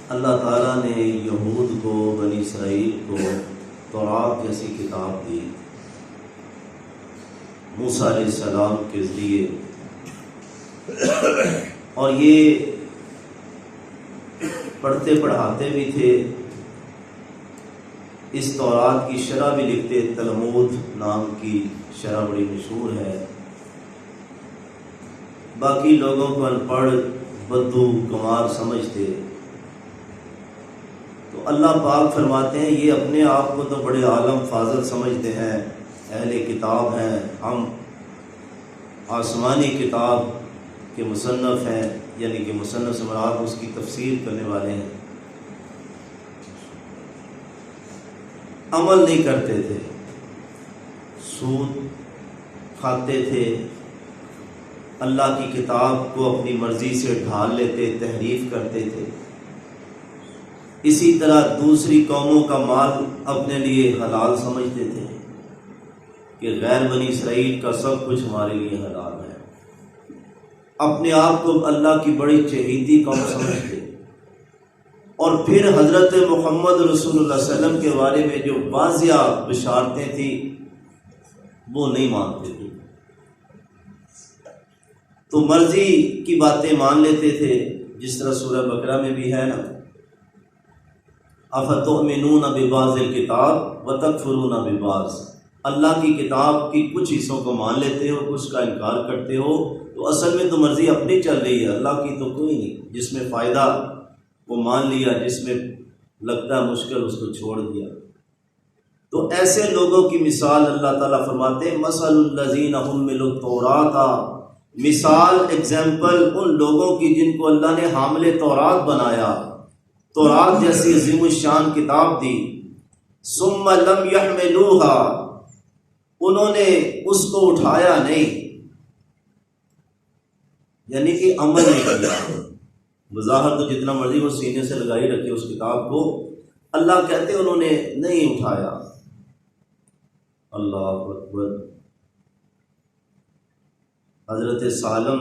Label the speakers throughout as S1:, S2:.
S1: اللہ تعالیٰ نے یہود کو، بنی اسرائیل کو تورات جیسی کتاب دی موسیٰ علیہ السلام کے ذریعے، اور یہ پڑھتے پڑھاتے بھی تھے، اس تورات کی شرح بھی لکھتے، تلمود نام کی شرح بڑی مشہور ہے۔ باقی لوگوں کو ان پڑھ، بدو، گمار سمجھتے، تو اللہ پاک فرماتے ہیں یہ اپنے آپ کو تو بڑے عالم فاضل سمجھتے ہیں، اہل کتاب ہیں، ہم آسمانی کتاب کے مصنف ہیں، یعنی کہ مصنف سے مراد اس کی تفسیر کرنے والے ہیں۔ عمل نہیں کرتے تھے، سود کھاتے تھے، اللہ کی کتاب کو اپنی مرضی سے ڈھال لیتے، تحریف کرتے تھے۔ اسی طرح دوسری قوموں کا مال اپنے لیے حلال سمجھتے تھے کہ غیر بنی اسرائیل کا سب کچھ ہمارے لیے حلال ہے، اپنے آپ کو اللہ کی بڑی چہیتی قوم سمجھتے، اور پھر حضرت محمد رسول اللہ صلی اللہ علیہ وسلم کے بارے میں جو واضح بشارتیں تھیں وہ نہیں مانتے تھے، تو مرضی کی باتیں مان لیتے تھے، جس طرح سورہ بقرہ میں بھی ہے نا، افتؤمنون ببعض الکتاب وتکفرون ببعض، اللہ کی کتاب کی کچھ حصوں کو مان لیتے ہو، کچھ کا انکار کرتے ہو، تو اصل میں تو مرضی اپنی چل رہی ہے، اللہ کی تو کوئی نہیں۔ جس میں فائدہ وہ مان لیا، جس میں لگتا ہے مشکل اس کو چھوڑ دیا۔ تو ایسے لوگوں کی مثال اللہ تعالیٰ فرماتے ہیں مثل الذین حملوا التوراۃ، مثال، ایگزامپل ان لوگوں کی جن کو اللہ نے حامل تورات بنایا، تورات جیسی عظیم الشان کتاب دی، ثم لم يحملوها، انہوں نے اس کو اٹھایا نہیں، یعنی کہ عمل نہیں کیا۔ بظاہر تو جتنا مرضی وہ سینے سے لگائی رکھے اس کتاب کو، اللہ کہتے انہوں نے نہیں اٹھایا۔ اللہ اکبر۔ حضرت سالم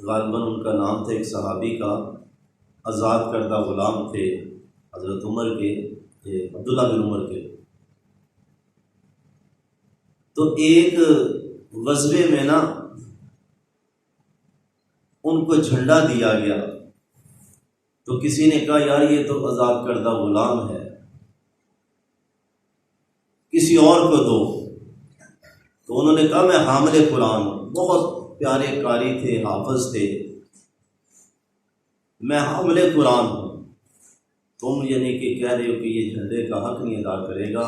S1: غالباً ان کا نام تھا، ایک صحابی کا، آزاد کردہ غلام تھے حضرت عمر کے، عبداللہ بن عمر کے۔ تو ایک غزوے میں نا ان کو جھنڈا دیا گیا، تو کسی نے کہا یار یہ تو آزاد کردہ غلام ہے، کسی اور کو دو۔ تو انہوں نے کہا میں حامل قرآن ہوں، بہت پیارے قاری تھے، حافظ تھے، میں حامل قرآن ہوں، تم یعنی کہ کہہ رہے ہو کہ یہ جھنڈے کا حق نہیں ادا کرے گا۔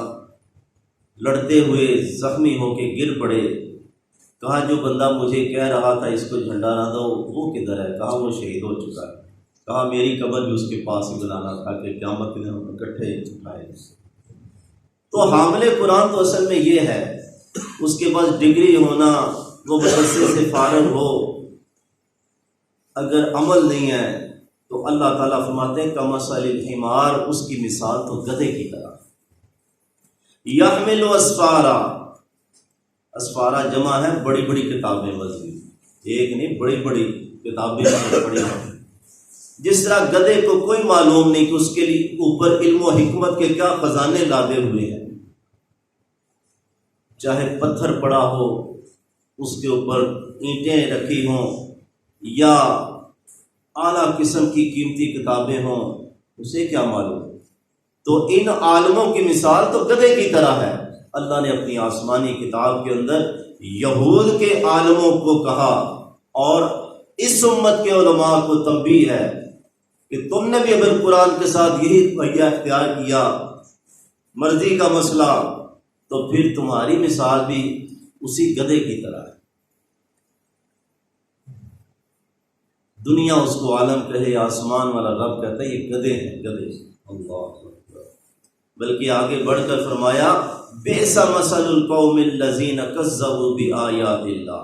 S1: لڑتے ہوئے زخمی ہو کے گر پڑے، کہا جو بندہ مجھے کہہ رہا تھا اس کو جھنڈا نہ دو وہ کدھر ہے؟ کہا وہ شہید ہو چکا ہے۔ کہا میری قبر بھی اس کے پاس ہی بنانا تھا کہ قیامت کے دن ہم اکٹھے اٹھائے۔ تو حامل قرآن تو اصل میں یہ ہے، اس کے پاس ڈگری ہونا، وہ مدرسے سے فارغ ہو، اگر عمل نہیں ہے تو اللہ تعالیٰ فرماتے ہیں کمثل الحمار، اس کی مثال تو گدھے کی طرح۔ یحمل اسفارا، اسفارا جمع ہے بڑی بڑی کتابیں، مزید ایک نہیں، بڑی بڑی کتابیں پڑھی ہیں۔ جس طرح گدھے کو کوئی معلوم نہیں کہ اس کے لیے اوپر علم و حکمت کے کیا خزانے لادے ہوئے ہیں، چاہے پتھر پڑا ہو، اس کے اوپر اینٹیں رکھی ہوں، یا اعلیٰ قسم کی قیمتی کتابیں ہوں، اسے کیا معلوم؟ تو ان عالموں کی مثال تو گدھے کی طرح ہے۔ اللہ نے اپنی آسمانی کتاب کے اندر یہود کے عالموں کو کہا، اور اس امت کے علماء کو تنبیہ ہے کہ تم نے بھی اگر قرآن کے ساتھ یہی رویہ اختیار کیا، مرضی کا مسئلہ، تو پھر تمہاری مثال بھی اسی گدھے کی طرح ہے۔ دنیا اس کو عالم کہے، آسمان والا رب کہتا ہے یہ گدھے ہیں، گدھے۔ اللہ اکبر۔ بلکہ آگے بڑھ کر فرمایا بئس مثل القوم الذین کذبوا بآیات اللہ،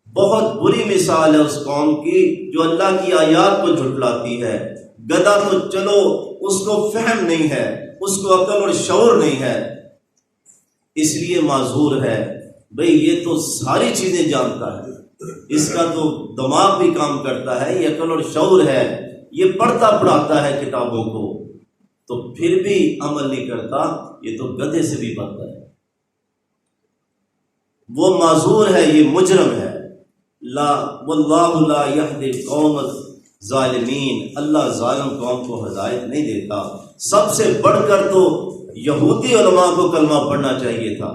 S1: بہت بری مثال ہے اس قوم کی جو اللہ کی آیات کو جھٹلاتی ہے۔ گدھا تو چلو اس کو فہم نہیں ہے، اس کو عقل اور شعور نہیں ہے، اس لیے معذور ہے، بھئی یہ تو ساری چیزیں جانتا ہے، اس کا تو دماغ بھی کام کرتا ہے، یہ عقل اور شعور ہے، یہ پڑھتا پڑھاتا ہے کتابوں کو تو پھر بھی عمل نہیں کرتا، یہ تو گدھے سے بھی بدتر ہے، وہ معذور ہے، یہ مجرم ہے۔ لا واللہ لا یہدی القوم الظالمین، اللہ ظالم قوم کو ہدایت نہیں دیتا۔ سب سے بڑھ کر تو یہودی علماء کو کلمہ پڑھنا چاہیے تھا۔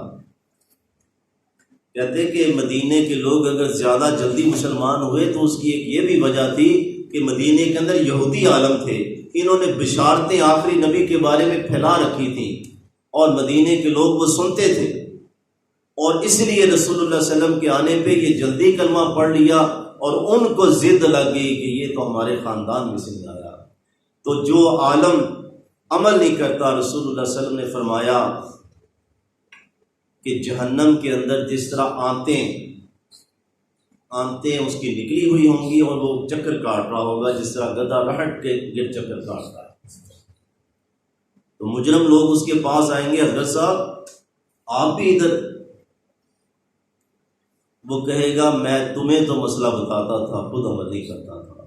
S1: کہتے کہ مدینے کے لوگ اگر زیادہ جلدی مسلمان ہوئے تو اس کی ایک یہ بھی وجہ تھی کہ مدینے کے اندر یہودی عالم تھے، انہوں نے بشارتیں آخری نبی کے بارے میں پھیلا رکھی تھیں اور مدینے کے لوگ وہ سنتے تھے، اور اس لیے رسول اللہ صلی اللہ علیہ وسلم کے آنے پہ یہ جلدی کلمہ پڑھ لیا اور ان کو ضد لگ گئی کہ یہ تو ہمارے خاندان میں سے نہیں آیا۔ تو جو عالم عمل نہیں کرتا، رسول اللہ صلی اللہ علیہ وسلم نے فرمایا کہ جہنم کے اندر جس طرح آنتیں اس کی نکلی ہوئی ہوں گی اور وہ چکر کاٹ رہا ہوگا، جس طرح گدھا رہٹ کے گر چکر کاٹتا ہے، تو مجرم لوگ اس کے پاس آئیں گے، حضرت صاحب آپ بھی ادھر، وہ کہے گا میں تمہیں تو مسئلہ بتاتا تھا، خود عمل نہیں کرتا تھا۔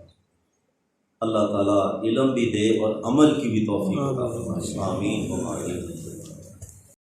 S1: اللہ تعالیٰ علم بھی دے اور عمل کی بھی توفیق عطا فرمائے، آمین و آمین۔